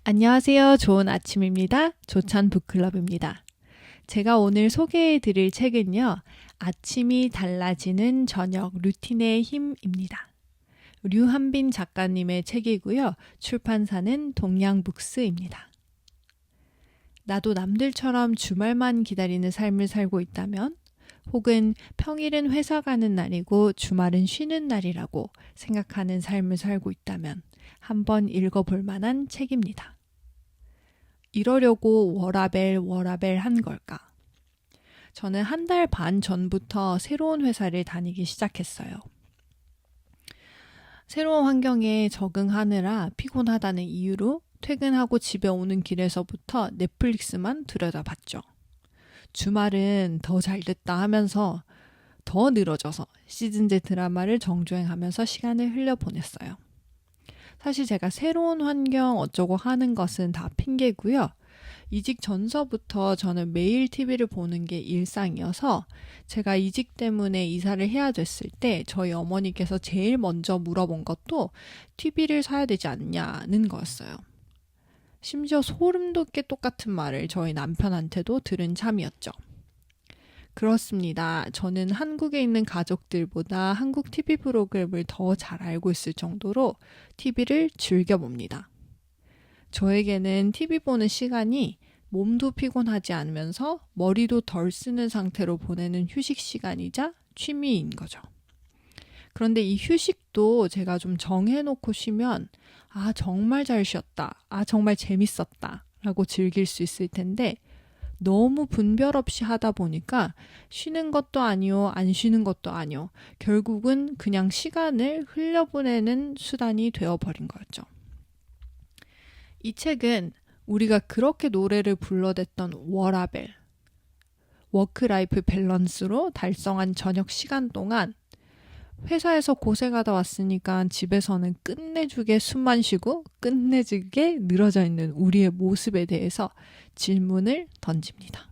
안녕하세요. 좋은 아침입니다. 조찬 북클럽입니다. 제가 오늘 소개해 드릴 책은요. 아침이 달라지는 저녁 루틴의 힘입니다. 류한빈 작가님의 책이고요. 출판사는 동양북스입니다. 나도 남들처럼 주말만 기다리는 삶을 살고 있다면 혹은 평일은 회사 가는 날이고 주말은 쉬는 날이라고 생각하는 삶을 살고 있다면 한번 읽어볼 만한 책입니다. 이러려고 워라벨 한 걸까? 저는 한 달 반 전부터 새로운 회사를 다니기 시작했어요. 새로운 환경에 적응하느라 피곤하다는 이유로 퇴근하고 집에 오는 길에서부터 넷플릭스만 들여다봤죠. 주말은 더 잘됐다 하면서 더 늘어져서 시즌제 드라마를 정주행하면서 시간을 흘려보냈어요. 사실 제가 새로운 환경 어쩌고 하는 것은 다 핑계고요. 이직 전서부터 저는 매일 TV를 보는 게 일상이어서 제가 이직 때문에 이사를 해야 됐을 때 저희 어머니께서 제일 먼저 물어본 것도 TV를 사야 되지 않냐는 거였어요. 심지어 소름 돋게 똑같은 말을 저희 남편한테도 들은 참이었죠. 그렇습니다. 저는 한국에 있는 가족들보다 한국 TV 프로그램을 더 잘 알고 있을 정도로 TV를 즐겨봅니다. 저에게는 TV 보는 시간이 몸도 피곤하지 않으면서 머리도 덜 쓰는 상태로 보내는 휴식 시간이자 취미인 거죠. 그런데 이 휴식도 제가 좀 정해놓고 쉬면 정말 잘 쉬었다. 정말 재밌었다. 라고 즐길 수 있을 텐데 너무 분별 없이 하다 보니까 쉬는 것도 아니요, 안 쉬는 것도 아니요. 결국은 그냥 시간을 흘려보내는 수단이 되어버린 거였죠. 이 책은 우리가 그렇게 노래를 불러댔던 워라벨, 워크라이프 밸런스로 달성한 저녁 시간 동안 회사에서 고생하다 왔으니까 집에서는 끝내주게 숨만 쉬고 끝내주게 늘어져 있는 우리의 모습에 대해서 질문을 던집니다.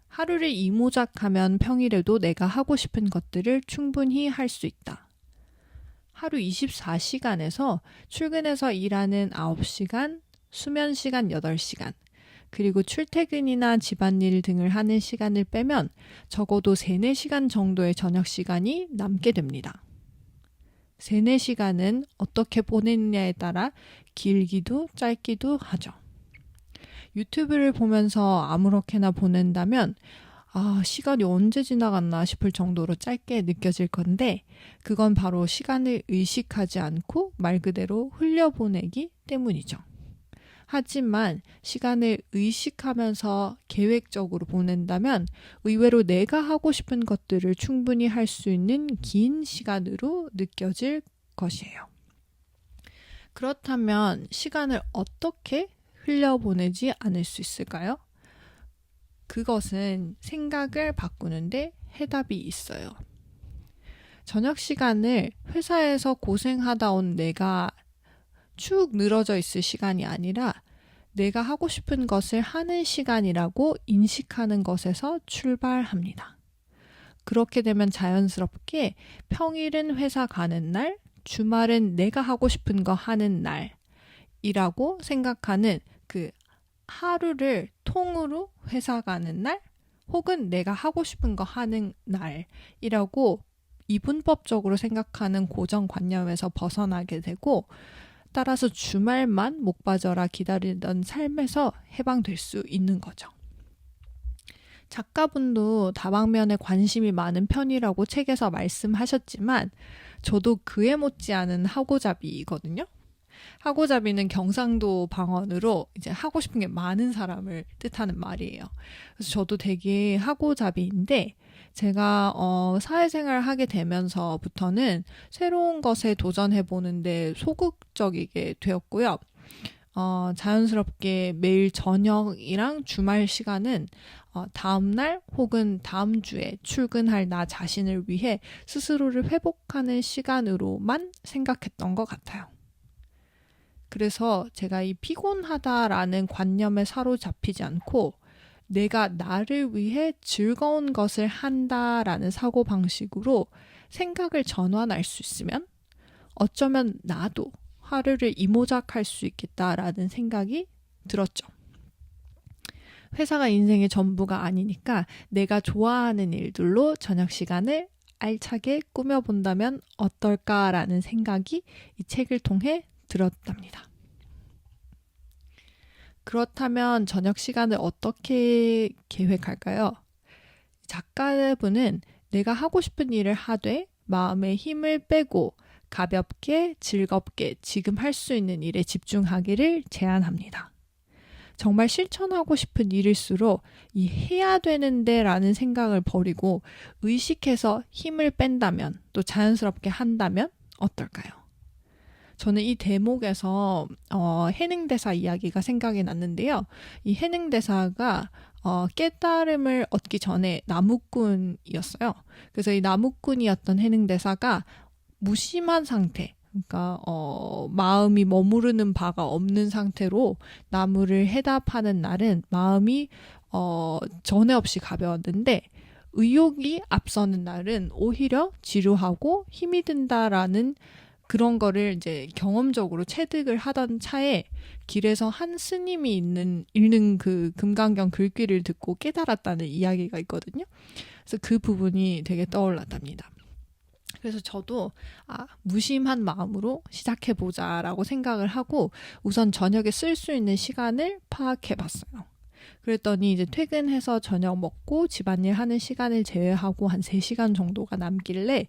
하루를 이모작하면 평일에도 내가 하고 싶은 것들을 충분히 할 수 있다. 하루 24시간에서 출근해서 일하는 9시간, 수면 시간 8시간, 그리고 출퇴근이나 집안일 등을 하는 시간을 빼면 적어도 3, 4시간 정도의 저녁 시간이 남게 됩니다. 3, 4시간은 어떻게 보내느냐에 따라 길기도 짧기도 하죠. 유튜브를 보면서 아무렇게나 보낸다면 시간이 언제 지나갔나 싶을 정도로 짧게 느껴질 건데 그건 바로 시간을 의식하지 않고 말 그대로 흘려보내기 때문이죠. 하지만 시간을 의식하면서 계획적으로 보낸다면 의외로 내가 하고 싶은 것들을 충분히 할 수 있는 긴 시간으로 느껴질 것이에요. 그렇다면 시간을 어떻게 흘려보내지 않을 수 있을까요? 그것은 생각을 바꾸는데 해답이 있어요. 저녁 시간을 회사에서 고생하다 온 내가 축 늘어져 있을 시간이 아니라 내가 하고 싶은 것을 하는 시간이라고 인식하는 것에서 출발합니다. 그렇게 되면 자연스럽게 평일은 회사 가는 날, 주말은 내가 하고 싶은 거 하는 날이라고 생각하는 그 하루를 통으로 회사 가는 날 혹은 내가 하고 싶은 거 하는 날이라고 이분법적으로 생각하는 고정관념에서 벗어나게 되고 따라서 주말만 목 빠져라 기다리던 삶에서 해방될 수 있는 거죠. 작가분도 다방면에 관심이 많은 편이라고 책에서 말씀하셨지만 저도 그에 못지않은 하고잡이거든요. 하고잡이는 경상도 방언으로 이제 하고 싶은 게 많은 사람을 뜻하는 말이에요. 그래서 저도 되게 하고잡이인데 제가 사회생활을 하게 되면서부터는 새로운 것에 도전해보는데 소극적이게 되었고요. 자연스럽게 매일 저녁이랑 주말 시간은 다음날 혹은 다음 주에 출근할 나 자신을 위해 스스로를 회복하는 시간으로만 생각했던 것 같아요. 그래서 제가 이 피곤하다라는 관념에 사로잡히지 않고 내가 나를 위해 즐거운 것을 한다라는 사고방식으로 생각을 전환할 수 있으면 어쩌면 나도 하루를 이모작할 수 있겠다라는 생각이 들었죠. 회사가 인생의 전부가 아니니까 내가 좋아하는 일들로 저녁 시간을 알차게 꾸며본다면 어떨까라는 생각이 이 책을 통해 들었답니다. 그렇다면 저녁 시간을 어떻게 계획할까요? 작가분은 내가 하고 싶은 일을 하되 마음의 힘을 빼고 가볍게 즐겁게 지금 할 수 있는 일에 집중하기를 제안합니다. 정말 실천하고 싶은 일일수록 이 해야 되는데 라는 생각을 버리고 의식해서 힘을 뺀다면 또 자연스럽게 한다면 어떨까요? 저는 이 대목에서 해능대사 이야기가 생각이 났는데요. 이 해능대사가 깨달음을 얻기 전에 나무꾼이었어요. 그래서 이 나무꾼이었던 해능대사가 무심한 상태, 그러니까 마음이 머무르는 바가 없는 상태로 나무를 해다 파는 날은 마음이 전에 없이 가벼웠는데 의욕이 앞서는 날은 오히려 지루하고 힘이 든다라는 그런 거를 이제 경험적으로 체득을 하던 차에 길에서 한 스님이 읽는 그 금강경 글귀를 듣고 깨달았다는 이야기가 있거든요. 그래서 그 부분이 되게 떠올랐답니다. 그래서 저도 무심한 마음으로 시작해보자라고 생각을 하고 우선 저녁에 쓸 수 있는 시간을 파악해봤어요. 그랬더니 이제 퇴근해서 저녁 먹고 집안일 하는 시간을 제외하고 한 3시간 정도가 남길래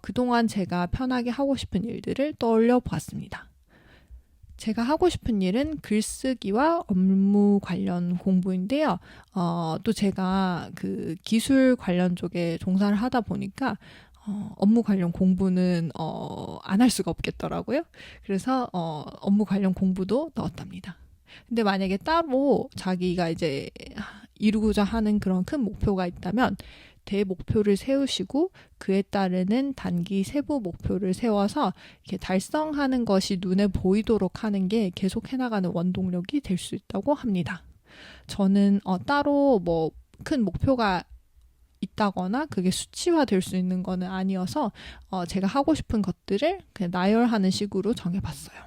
그동안 제가 편하게 하고 싶은 일들을 떠올려 보았습니다. 제가 하고 싶은 일은 글쓰기와 업무 관련 공부인데요. 또 제가 그 기술 관련 쪽에 종사를 하다 보니까 업무 관련 공부는 안 할 수가 없겠더라고요. 그래서 업무 관련 공부도 넣었답니다. 근데 만약에 따로 자기가 이제 이루고자 하는 그런 큰 목표가 있다면 대목표를 세우시고 그에 따르는 단기 세부 목표를 세워서 이렇게 달성하는 것이 눈에 보이도록 하는 게 계속 해나가는 원동력이 될 수 있다고 합니다. 저는 따로 뭐 큰 목표가 있다거나 그게 수치화될 수 있는 거는 아니어서 제가 하고 싶은 것들을 그냥 나열하는 식으로 정해봤어요.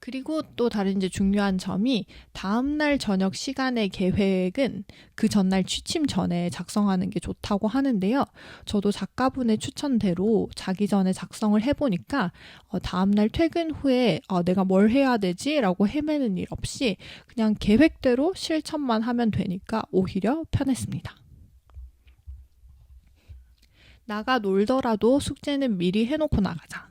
그리고 또 다른 이제 중요한 점이 다음날 저녁 시간의 계획은 그 전날 취침 전에 작성하는 게 좋다고 하는데요. 저도 작가분의 추천대로 자기 전에 작성을 해보니까 다음날 퇴근 후에 내가 뭘 해야 되지? 라고 헤매는 일 없이 그냥 계획대로 실천만 하면 되니까 오히려 편했습니다. 나가 놀더라도 숙제는 미리 해놓고 나가자.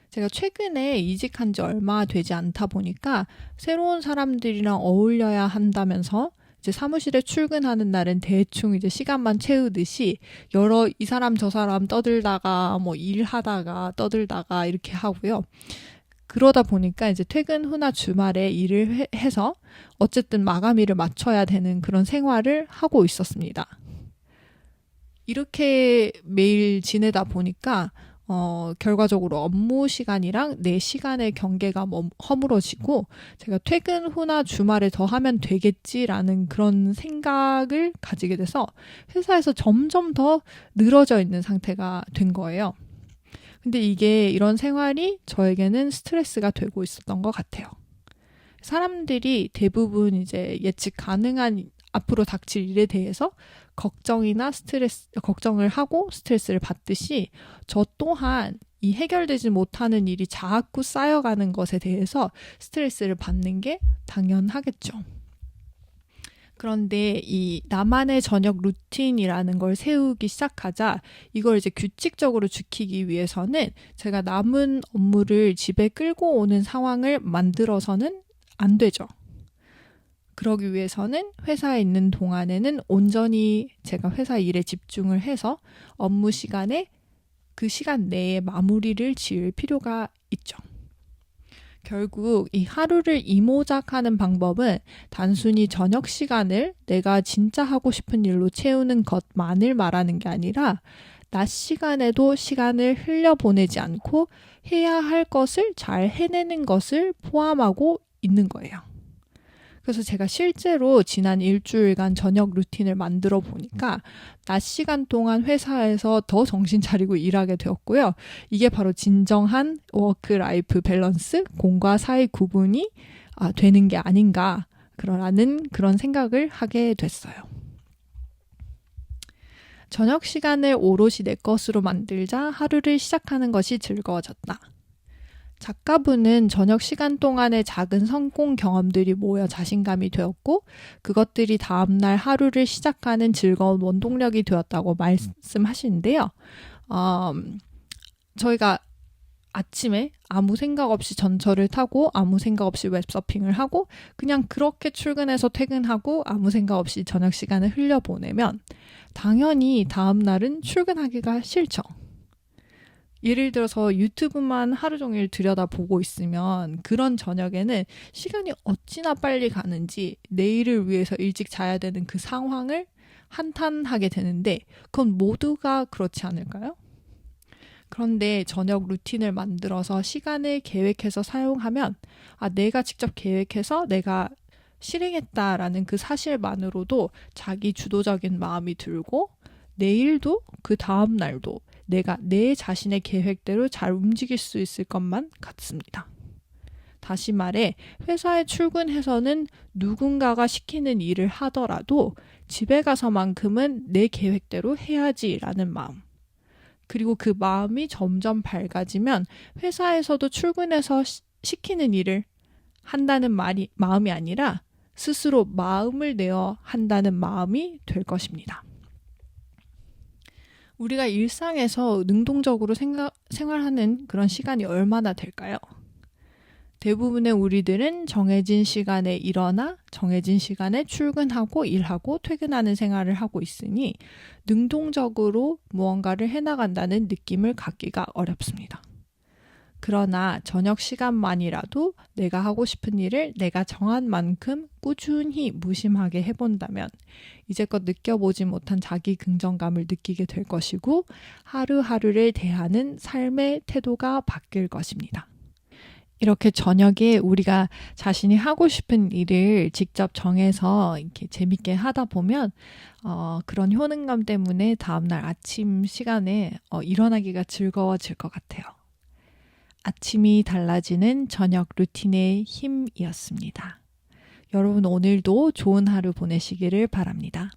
제가 최근에 이직한 지 얼마 되지 않다 보니까 새로운 사람들이랑 어울려야 한다면서 이제 사무실에 출근하는 날은 대충 이제 시간만 채우듯이 여러 이 사람 저 사람 떠들다가 뭐 일하다가 떠들다가 이렇게 하고요. 그러다 보니까 이제 퇴근 후나 주말에 일을 해서 어쨌든 마감일을 맞춰야 되는 그런 생활을 하고 있었습니다. 이렇게 매일 지내다 보니까 결과적으로 업무 시간이랑 내 시간의 경계가 허물어지고 제가 퇴근 후나 주말에 더 하면 되겠지라는 그런 생각을 가지게 돼서 회사에서 점점 더 늘어져 있는 상태가 된 거예요. 근데 이런 생활이 저에게는 스트레스가 되고 있었던 것 같아요. 사람들이 대부분 이제 예측 가능한 앞으로 닥칠 일에 대해서 걱정을 하고 스트레스를 받듯이 저 또한 이 해결되지 못하는 일이 자꾸 쌓여가는 것에 대해서 스트레스를 받는 게 당연하겠죠. 그런데 이 나만의 저녁 루틴이라는 걸 세우기 시작하자 이걸 이제 규칙적으로 지키기 위해서는 제가 남은 업무를 집에 끌고 오는 상황을 만들어서는 안 되죠. 그러기 위해서는 회사에 있는 동안에는 온전히 제가 회사 일에 집중을 해서 업무 시간에 그 시간 내에 마무리를 지을 필요가 있죠. 결국 이 하루를 이모작하는 방법은 단순히 저녁 시간을 내가 진짜 하고 싶은 일로 채우는 것만을 말하는 게 아니라 낮 시간에도 시간을 흘려보내지 않고 해야 할 것을 잘 해내는 것을 포함하고 있는 거예요. 그래서 제가 실제로 지난 일주일간 저녁 루틴을 만들어 보니까 낮 시간 동안 회사에서 더 정신 차리고 일하게 되었고요. 이게 바로 진정한 워크 라이프 밸런스, 공과 사의 구분이 되는 게 아닌가 그런 생각을 하게 됐어요. 저녁 시간을 오롯이 내 것으로 만들자 하루를 시작하는 것이 즐거워졌다. 작가분은 저녁 시간 동안의 작은 성공 경험들이 모여 자신감이 되었고 그것들이 다음날 하루를 시작하는 즐거운 원동력이 되었다고 말씀하시는데요. 저희가 아침에 아무 생각 없이 전철을 타고 아무 생각 없이 웹서핑을 하고 그냥 그렇게 출근해서 퇴근하고 아무 생각 없이 저녁 시간을 흘려보내면 당연히 다음날은 출근하기가 싫죠. 예를 들어서 유튜브만 하루 종일 들여다보고 있으면 그런 저녁에는 시간이 어찌나 빨리 가는지 내일을 위해서 일찍 자야 되는 그 상황을 한탄하게 되는데 그건 모두가 그렇지 않을까요? 그런데 저녁 루틴을 만들어서 시간을 계획해서 사용하면 내가 직접 계획해서 내가 실행했다라는 그 사실만으로도 자기 주도적인 마음이 들고 내일도 그 다음 날도 내가 내 자신의 계획대로 잘 움직일 수 있을 것만 같습니다. 다시 말해 회사에 출근해서는 누군가가 시키는 일을 하더라도 집에 가서만큼은 내 계획대로 해야지라는 마음. 그리고 그 마음이 점점 밝아지면 회사에서도 출근해서 시키는 일을 한다는 마음이 아니라 스스로 마음을 내어 한다는 마음이 될 것입니다. 우리가 일상에서 능동적으로 생활하는 그런 시간이 얼마나 될까요? 대부분의 우리들은 정해진 시간에 일어나 정해진 시간에 출근하고 일하고 퇴근하는 생활을 하고 있으니 능동적으로 무언가를 해나간다는 느낌을 갖기가 어렵습니다. 그러나 저녁 시간만이라도 내가 하고 싶은 일을 내가 정한 만큼 꾸준히 무심하게 해본다면 이제껏 느껴보지 못한 자기 긍정감을 느끼게 될 것이고 하루하루를 대하는 삶의 태도가 바뀔 것입니다. 이렇게 저녁에 우리가 자신이 하고 싶은 일을 직접 정해서 이렇게 재밌게 하다 보면 그런 효능감 때문에 다음날 아침 시간에 일어나기가 즐거워질 것 같아요. 아침이 달라지는 저녁 루틴의 힘이었습니다. 여러분 오늘도 좋은 하루 보내시기를 바랍니다.